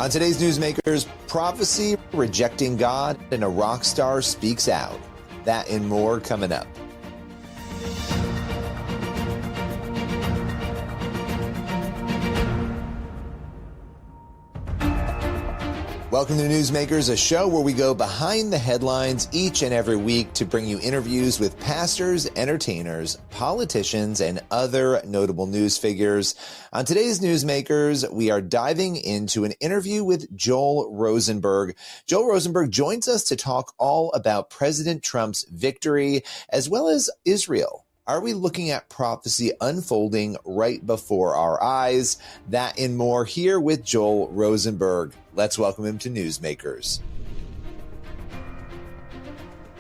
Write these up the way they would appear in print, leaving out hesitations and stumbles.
On today's Newsmakers, prophecy, rejecting God, and a rock star speaks out. That and more coming up. Welcome to Newsmakers, a show where we go behind the headlines each and every week to bring you interviews with pastors, entertainers, politicians, and other notable news figures. On today's Newsmakers, we are diving into an interview with Joel Rosenberg. Joel Rosenberg joins us to talk all about President Trump's victory, as well as Israel. Are we looking at prophecy unfolding right before our eyes? That and more here with Joel Rosenberg. Let's welcome him to Newsmakers.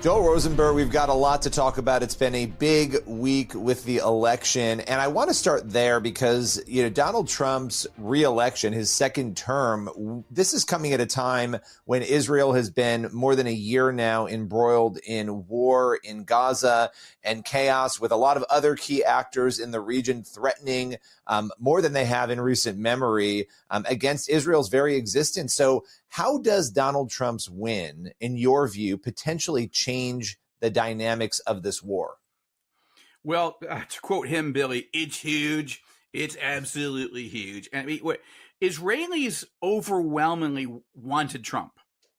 Joel Rosenberg, we've got a lot to talk about. It's been a big week with the election, and I want to start there because, Donald Trump's re-election, his second term, this is coming at a time when Israel has been more than a year now embroiled in war in Gaza and chaos, with a lot of other key actors in the region threatening more than they have in recent memory against Israel's very existence. So how does Donald Trump's win, in your view, potentially change the dynamics of this war? Well, to quote him, Billy, it's huge. It's absolutely huge. And I mean, Israelis overwhelmingly wanted Trump.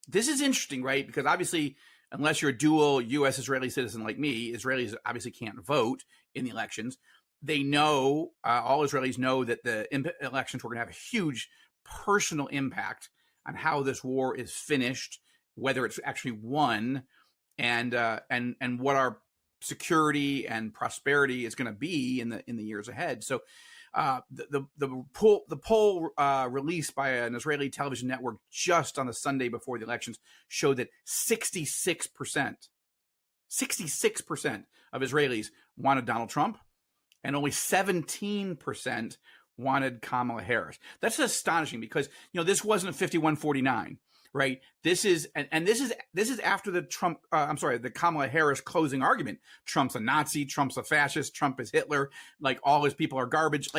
This is interesting, right? Because obviously, unless you're a dual U.S. Israeli citizen like me, Israelis obviously can't vote in the elections. They know, all Israelis know, that the elections were going to have a huge personal impact on how this war is finished, whether it's actually won, and what our security and prosperity is going to be in the years ahead. So, the poll released by an Israeli television network just on the Sunday before the elections showed that 66% of Israelis wanted Donald Trump, and only 17% wanted Kamala Harris. That's astonishing because, this wasn't a 51-49, right? This is after the the Kamala Harris closing argument. Trump's a Nazi, Trump's a fascist, Trump is Hitler, like all his people are garbage.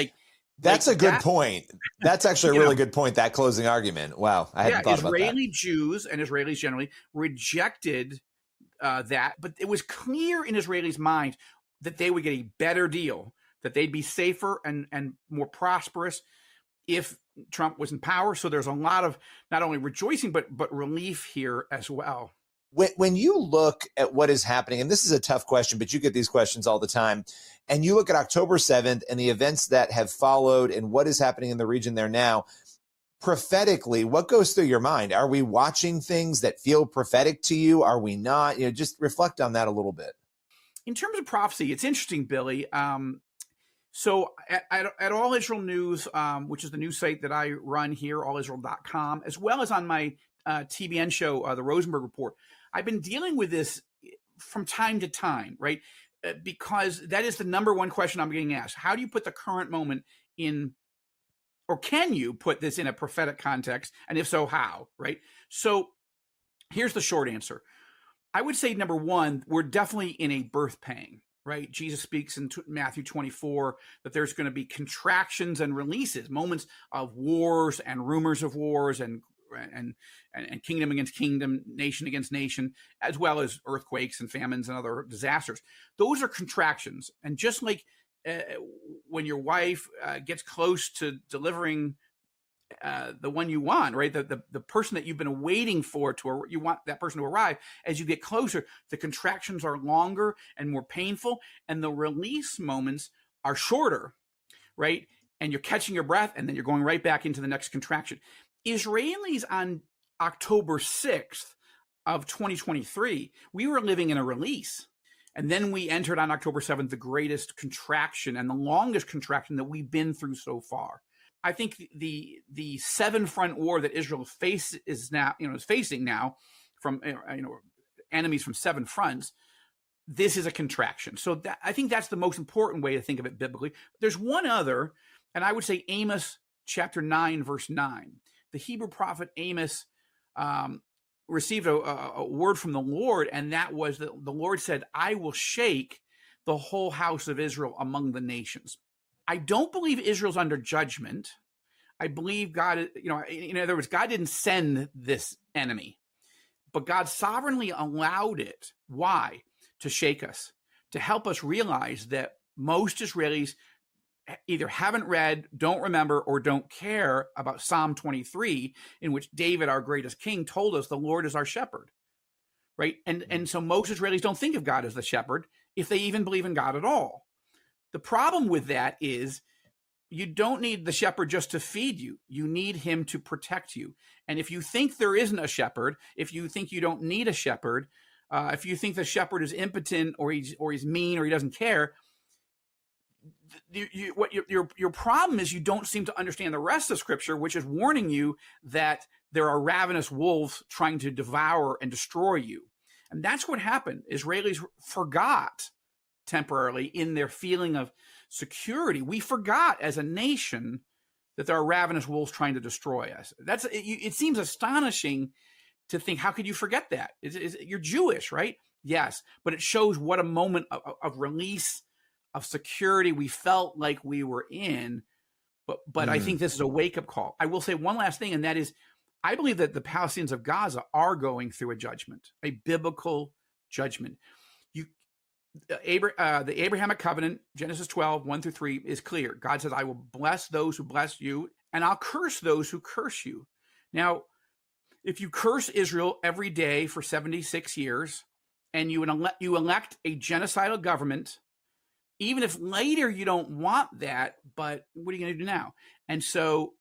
That's a good point. That's actually a really good point, that closing argument. Wow, I hadn't thought about that. Israeli Jews and Israelis generally rejected that, but it was clear in Israelis' minds that they would get a better deal, that they'd be safer and more prosperous if Trump was in power. So there's a lot of not only rejoicing, but relief here as well. When you look at what is happening, and this is a tough question, but you get these questions all the time, and you look at October 7th and the events that have followed and what is happening in the region there now, prophetically, what goes through your mind? Are we watching things that feel prophetic to you? Are we not? Just reflect on that a little bit. In terms of prophecy, it's interesting, Billy. So at All Israel News, which is the news site that I run here, allisrael.com, as well as on my TBN show, The Rosenberg Report, I've been dealing with this from time to time, right? Because that is the number one question I'm getting asked. How do you put the current moment in, or can you put this in a prophetic context? And if so, how, right? So here's the short answer. I would say, number one, we're definitely in a birth pang. Right? Jesus speaks in Matthew 24 that there's going to be contractions and releases, moments of wars and rumors of wars and kingdom against kingdom, nation against nation, as well as earthquakes and famines and other disasters. Those are contractions. And just like when your wife gets close to delivering the one you want, right? The person that you've been waiting for you want that person to arrive. As you get closer, the contractions are longer and more painful, and the release moments are shorter, right? And you're catching your breath, and then you're going right back into the next contraction. Israelis on October 6th of 2023, we were living in a release. And then we entered on October 7th, the greatest contraction and the longest contraction that we've been through so far. I think the seven-front war that Israel is facing now from enemies from seven fronts, this is a contraction. So I think that's the most important way to think of it biblically. There's one other, and I would say Amos chapter 9, verse 9. The Hebrew prophet Amos received a word from the Lord, and that was that the Lord said, I will shake the whole house of Israel among the nations. I don't believe Israel's under judgment. I believe God, in other words, God didn't send this enemy, but God sovereignly allowed it. Why? To shake us, to help us realize that most Israelis either haven't read, don't remember, or don't care about Psalm 23, in which David, our greatest king, told us the Lord is our shepherd, right? And so most Israelis don't think of God as the shepherd, if they even believe in God at all. The problem with that is you don't need the shepherd just to feed you. You need him to protect you. And if you think there isn't a shepherd, if you think you don't need a shepherd, if you think the shepherd is impotent or he's mean or he doesn't care, your problem is you don't seem to understand the rest of Scripture, which is warning you that there are ravenous wolves trying to devour and destroy you. And that's what happened. Israelis forgot temporarily in their feeling of security. We forgot as a nation that there are ravenous wolves trying to destroy us. It seems astonishing to think, how could you forget that? You're Jewish, right? Yes, but it shows what a moment of release, of security we felt like we were in. But I think this is a wake-up call. I will say one last thing, and that is, I believe that the Palestinians of Gaza are going through a judgment, a biblical judgment. The Abrahamic covenant, Genesis 12, 1-3, is clear. God says, I will bless those who bless you, and I'll curse those who curse you. Now, if you curse Israel every day for 76 years, and you elect a genocidal government, even if later you don't want that, but what are you going to do now? And so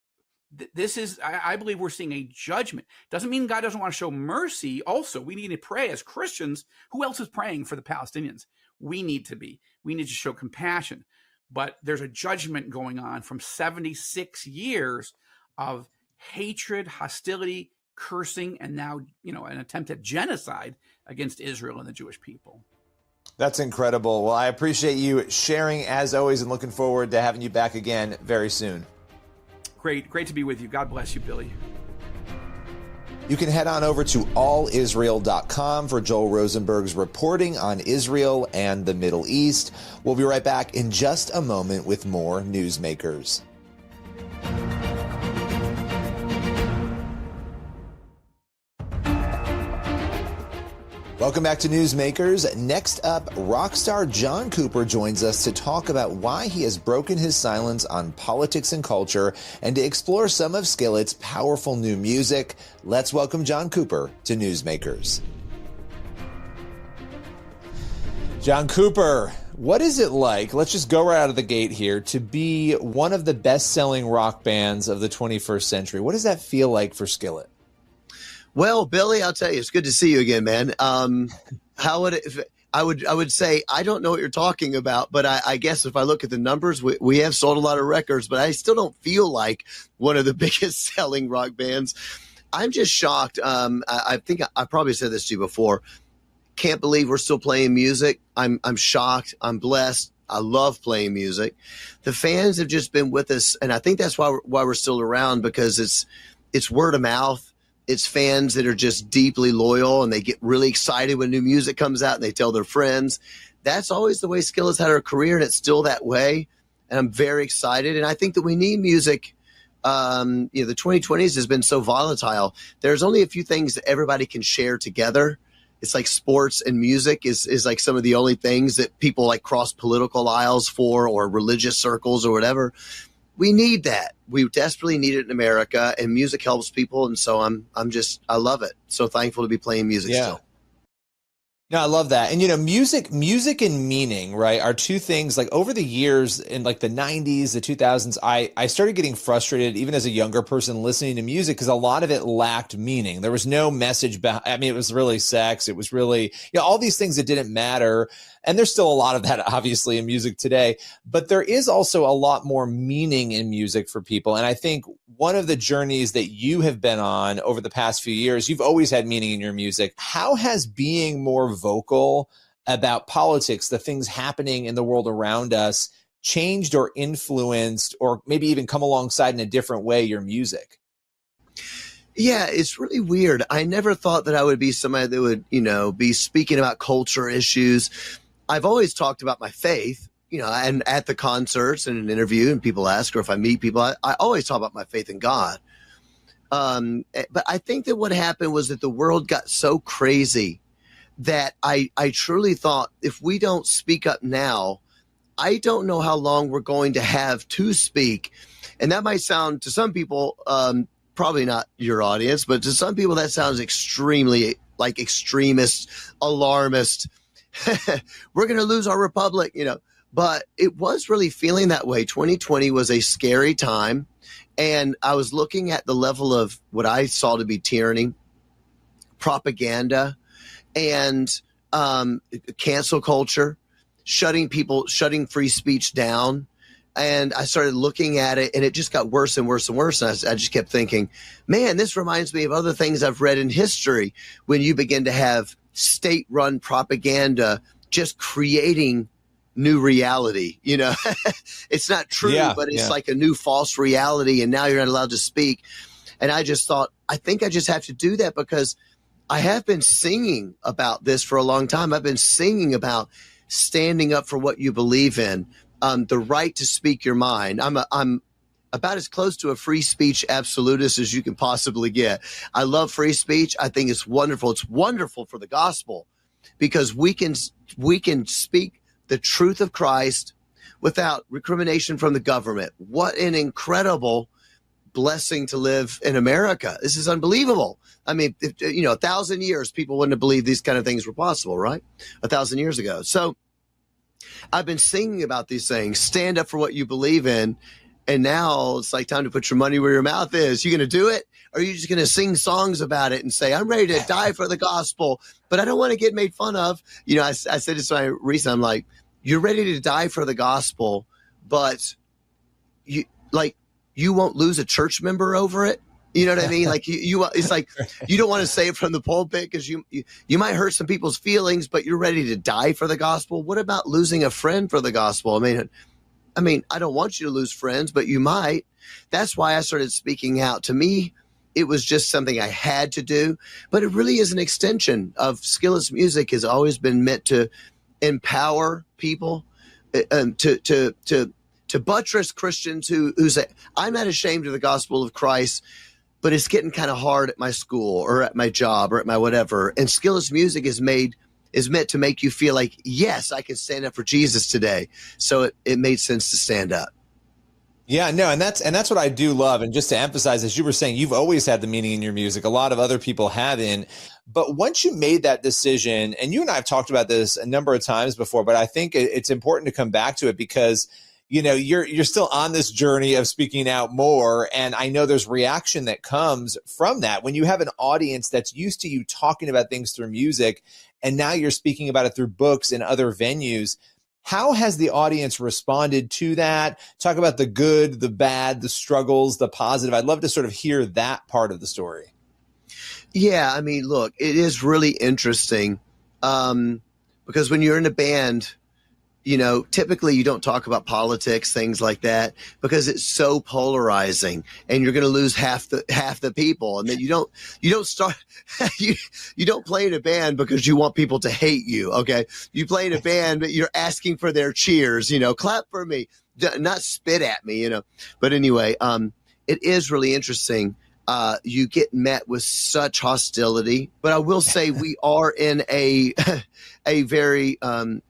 this is, I believe we're seeing a judgment. Doesn't mean God doesn't want to show mercy. Also, we need to pray as Christians. Who else is praying for the Palestinians? We need to be. We need to show compassion. But there's a judgment going on from 76 years of hatred, hostility, cursing, and now, an attempt at genocide against Israel and the Jewish people. That's incredible. Well, I appreciate you sharing as always, and looking forward to having you back again very soon. Great to be with you. God bless you, Billy. You can head on over to allisrael.com for Joel Rosenberg's reporting on Israel and the Middle East. We'll be right back in just a moment with more Newsmakers. Welcome back to Newsmakers. Next up, rock star John Cooper joins us to talk about why he has broken his silence on politics and culture and to explore some of Skillet's powerful new music. Let's welcome John Cooper to Newsmakers. John Cooper, what is it like, let's just go right out of the gate here, to be one of the best-selling rock bands of the 21st century? What does that feel like for Skillet? Well, Billy, I'll tell you, it's good to see you again, man. I would say, I don't know what you're talking about, but I guess if I look at the numbers, we have sold a lot of records, but I still don't feel like one of the biggest selling rock bands. I'm just shocked. I think I probably said this to you before. Can't believe we're still playing music. I'm shocked. I'm blessed. I love playing music. The fans have just been with us, and I think that's why we're still around, because it's word of mouth. It's fans that are just deeply loyal, and they get really excited when new music comes out and they tell their friends. That's always the way Skillet's had our career, and it's still that way. And I'm very excited. And I think that we need music. The 2020s has been so volatile. There's only a few things that everybody can share together. It's like sports and music is like some of the only things that people like cross political aisles for, or religious circles or whatever. We need that. We desperately need it in America, and music helps people. And so I love it. So thankful to be playing music still. No, I love that. And, music and meaning, right, are two things. Like, over the years, in like the 90s, the 2000s, I started getting frustrated, even as a younger person, listening to music, because a lot of it lacked meaning. There was no message. It was really sex. It was really, all these things that didn't matter. And there's still a lot of that, obviously, in music today. But there is also a lot more meaning in music for people. And I think one of the journeys that you have been on over the past few years, you've always had meaning in your music. How has being more vocal about politics, the things happening in the world around us, changed or influenced, or maybe even come alongside in a different way, your music? Yeah, it's really weird. I never thought that I would be somebody that would, be speaking about culture issues. I've always talked about my faith, and at the concerts and an interview, and people ask, or if I meet people, I always talk about my faith in God. But I think that what happened was that the world got so crazy that I truly thought, if we don't speak up now, I don't know how long we're going to have to speak. And that might sound to some people, probably not your audience, but to some people that sounds extremely like extremist, alarmist. We're going to lose our republic, but it was really feeling that way. 2020 was a scary time. And I was looking at the level of what I saw to be tyranny, propaganda, and cancel culture, shutting free speech down. And I started looking at it, and it just got worse and worse and worse. And I just kept thinking, man, this reminds me of other things I've read in history, when you begin to have state-run propaganda just creating new reality. It's not true, but it's like a new false reality. And now you're not allowed to speak. And I just thought, I think I just have to do that, because I have been singing about this for a long time. I've been singing about standing up for what you believe in. The right to speak your mind. I'm about as close to a free speech absolutist as you can possibly get. I love free speech. I think it's wonderful. It's wonderful for the gospel, because we can speak the truth of Christ without recrimination from the government. What an incredible blessing to live in America. This is unbelievable. I mean, 1,000 years, people wouldn't have believed these kind of things were possible, right? 1,000 years ago. So I've been singing about these things. Stand up for what you believe in. And now it's like time to put your money where your mouth is. You going to do it? Or are you just going to sing songs about it and say, I'm ready to die for the gospel, but I don't want to get made fun of? I said this to my recent, I'm like, you're ready to die for the gospel, but you won't lose a church member over it. You know what I mean? Like it's like, you don't want to say it from the pulpit because you might hurt some people's feelings, but you're ready to die for the gospel. What about losing a friend for the gospel? I mean, I don't want you to lose friends, but you might. That's why I started speaking out. To me, it was just something I had to do, but it really is an extension of Skillet's music. Has always been meant to empower people, to buttress Christians who say, I'm not ashamed of the gospel of Christ, but it's getting kind of hard at my school or at my job or at my whatever. And Skillet's music is meant to make you feel like, yes, I can stand up for Jesus today. So it made sense to stand up. Yeah, no, and that's what I do love. And just to emphasize, as you were saying, you've always had the meaning in your music. A lot of other people haven't. But once you made that decision, and you and I have talked about this a number of times before, but I think it's important to come back to it, because you're still on this journey of speaking out more. And I know there's reaction that comes from that when you have an audience that's used to you talking about things through music, and now you're speaking about it through books and other venues. How has the audience responded to that? Talk about the good, the bad, the struggles, the positive. I'd love to sort of hear that part of the story. Yeah, I mean, look, it is really interesting because when you're in a band, typically you don't talk about politics, things like that, because it's so polarizing, and you're going to lose half the people. And then you don't start you don't play in a band because you want people to hate you. Okay, you play in a band, but you're asking for their cheers. Clap for me, not spit at me. But anyway, it is really interesting. You get met with such hostility, but I will say we are in a very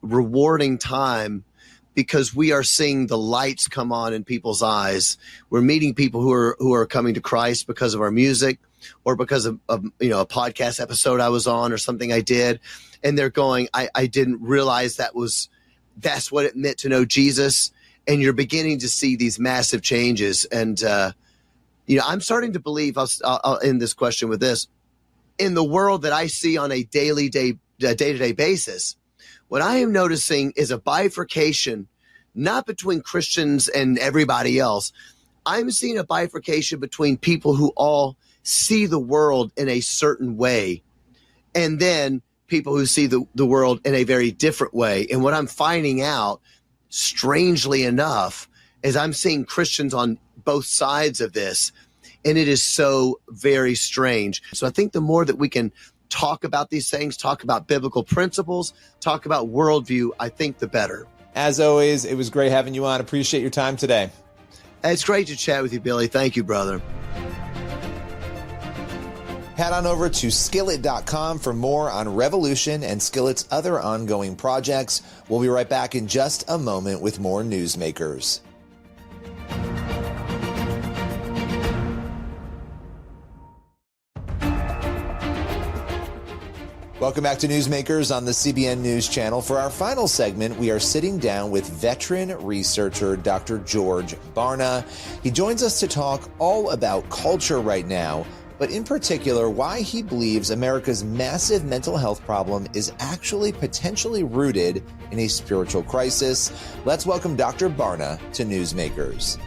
rewarding time, because we are seeing the lights come on in people's eyes. We're meeting people who are coming to Christ because of our music, or because of a podcast episode I was on or something I did, and they're going, I didn't realize that's what it meant to know Jesus. And you're beginning to see these massive changes. And I'm starting to believe, I'll end this question with this, in the world that I see on a day-to-day basis, what I am noticing is a bifurcation, not between Christians and everybody else. I'm seeing a bifurcation between people who all see the world in a certain way, and then people who see the world in a very different way. And what I'm finding out, strangely enough, is I'm seeing Christians on both sides of this, and it is so very strange. So I think the more that we can talk about these things, talk about biblical principles, talk about worldview, I think the better. As always, it was great having you on. Appreciate your time today. It's great to chat with you, Billy. Thank you, brother. Head on over to skillet.com for more on Revolution and Skillet's other ongoing projects. We'll be right back in just a moment with more Newsmakers. Welcome back to Newsmakers on the CBN News Channel. For our final segment, we are sitting down with veteran researcher Dr. George Barna. He joins us to talk all about culture right now, but in particular, why he believes America's massive mental health problem is actually potentially rooted in a spiritual crisis. Let's welcome Dr. Barna to Newsmakers.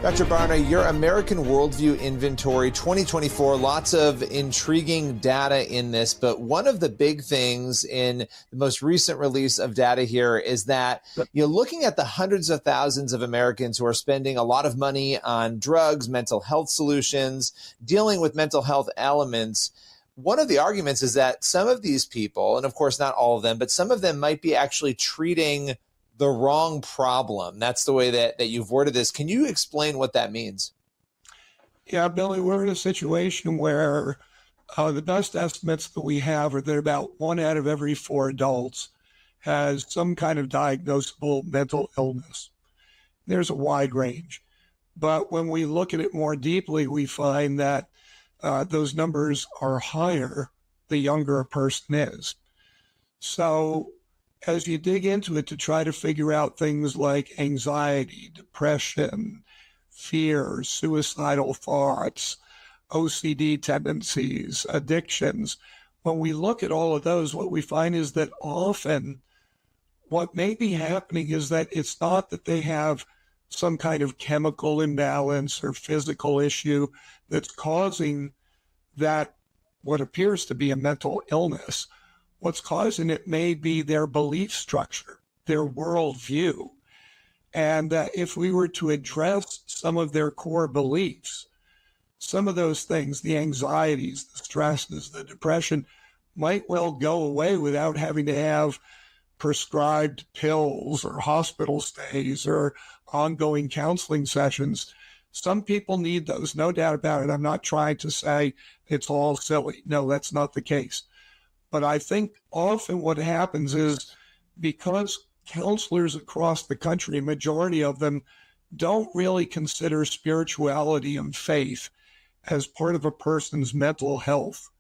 Dr. Barna, your American Worldview Inventory 2024, lots of intriguing data in this, but one of the big things in the most recent release of data here is that you're looking at the hundreds of thousands of Americans who are spending a lot of money on drugs, mental health solutions, dealing with mental health elements. One of the arguments is that some of these people, and of course not all of them, but some of them might be actually treating the wrong problem. That's the way that you've worded this. Can you explain what that means? Yeah, Billy, we're in a situation where the best estimates that we have are that about 1 out of every 4 adults has some kind of diagnosable mental illness. There's a wide range. But when we look at it more deeply, we find that those numbers are higher the younger a person is. So as you dig into it to try to figure out things like anxiety, depression, fear, suicidal thoughts, OCD tendencies, addictions, when we look at all of those, what we find is that often what may be happening is that it's not that they have some kind of chemical imbalance or physical issue that's causing that what appears to be a mental illness. What's causing it may be their belief structure, their worldview. And if we were to address some of their core beliefs, some of those things, the anxieties, the stresses, the depression, might well go away without having to have prescribed pills or hospital stays or ongoing counseling sessions. Some people need those, no doubt about it. I'm not trying to say it's all silly. No, that's not the case. But I think often what happens is because counselors across the country, a majority of them, don't really consider spirituality and faith as part of a person's mental health.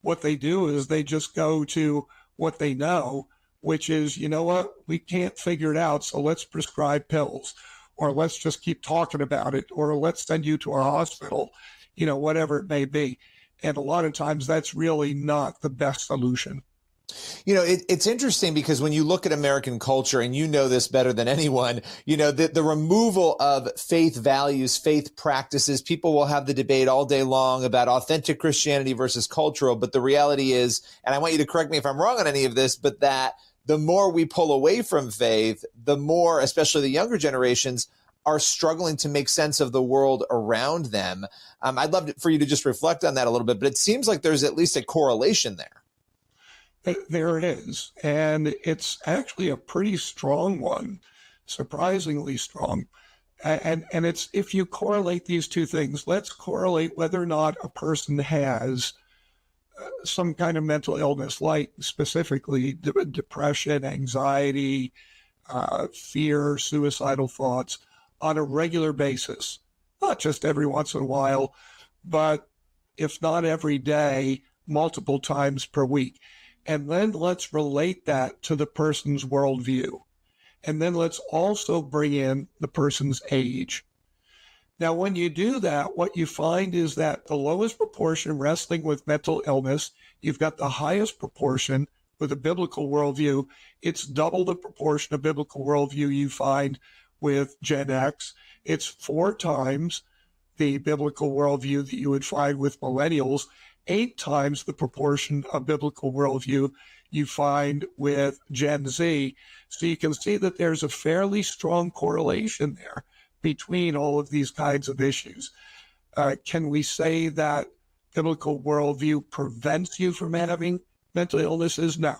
What they do is they just go to what they know, which is, you know what, we can't figure it out, so let's prescribe pills, or let's just keep talking about it, or let's send you to a hospital, whatever it may be. And a lot of times that's really not the best solution. It's interesting because when you look at American culture, and you know this better than anyone, the removal of faith values, faith practices, people will have the debate all day long about authentic Christianity versus cultural. But the reality is, and I want you to correct me if I'm wrong on any of this, but that the more we pull away from faith, the more, especially the younger generations, are struggling to make sense of the world around them. I'd love for you to just reflect on that a little bit, but it seems like there's at least a correlation there. There it is. And it's actually a pretty strong one, surprisingly strong. And it's, if you correlate these two things, let's correlate whether or not a person has some kind of mental illness, like specifically depression, anxiety, fear, suicidal thoughts, on a regular basis, not just every once in a while, but if not every day, multiple times per week. And then let's relate that to the person's worldview. And then let's also bring in the person's age. Now, when you do that, what you find is that the lowest proportion wrestling with mental illness, you've got the highest proportion with a biblical worldview. It's double the proportion of biblical worldview you find with Gen X. It's 4 times the biblical worldview that you would find with millennials, 8 times the proportion of biblical worldview you find with Gen Z. So you can see that there's a fairly strong correlation there between all of these kinds of issues. Can we say that biblical worldview prevents you from having mental illnesses? No.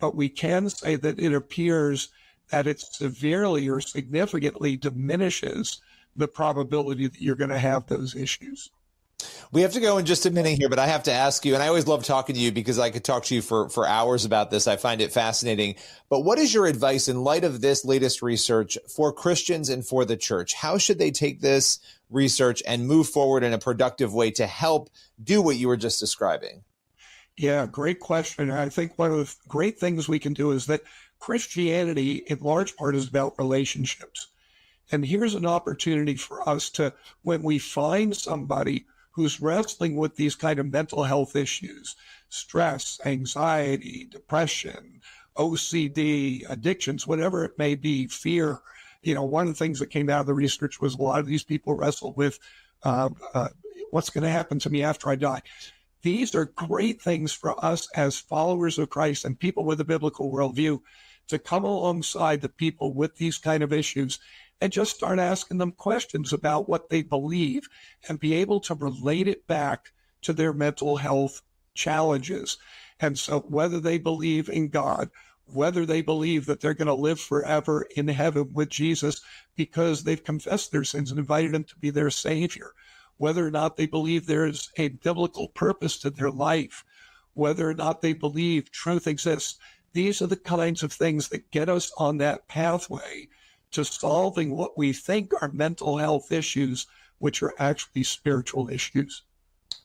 but we can say that it appears that it severely or significantly diminishes the probability that you're going to have those issues. We have to go in just a minute here, but I have to ask you, and I always love talking to you because I could talk to you for hours about this. I find it fascinating. But what is your advice in light of this latest research for Christians and for the church? How should they take this research and move forward in a productive way to help do what you were just describing? Yeah, great question. I think one of the great things we can do is that Christianity, in large part, is about relationships. And here's an opportunity for us to, when we find somebody who's wrestling with these kind of mental health issues, stress, anxiety, depression, OCD, addictions, whatever it may be, fear. One of the things that came out of the research was a lot of these people wrestle with what's going to happen to me after I die. These are great things for us as followers of Christ and people with a biblical worldview to come alongside the people with these kind of issues and just start asking them questions about what they believe and be able to relate it back to their mental health challenges. And so whether they believe in God, whether they believe that they're going to live forever in heaven with Jesus because they've confessed their sins and invited him to be their Savior, whether or not they believe there's a biblical purpose to their life, whether or not they believe truth exists. These are the kinds of things that get us on that pathway to solving what we think are mental health issues, which are actually spiritual issues.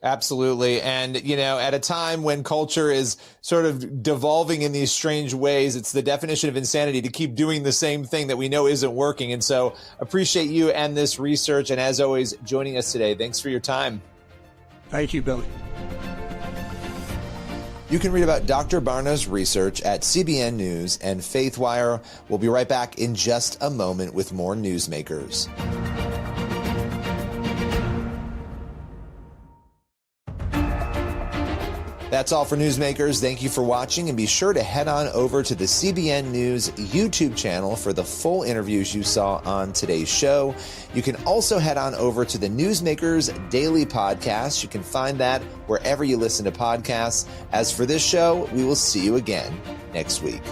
Absolutely. And, at a time when culture is sort of devolving in these strange ways, it's the definition of insanity to keep doing the same thing that we know isn't working. And so appreciate you and this research. And as always, joining us today. Thanks for your time. Thank you, Billy. You can read about Dr. Barna's research at CBN News and FaithWire. We'll be right back in just a moment with more Newsmakers. That's all for Newsmakers. Thank you for watching, and be sure to head on over to the CBN News YouTube channel for the full interviews you saw on today's show. You can also head on over to the Newsmakers Daily Podcast. You can find that wherever you listen to podcasts. As for this show, we will see you again next week.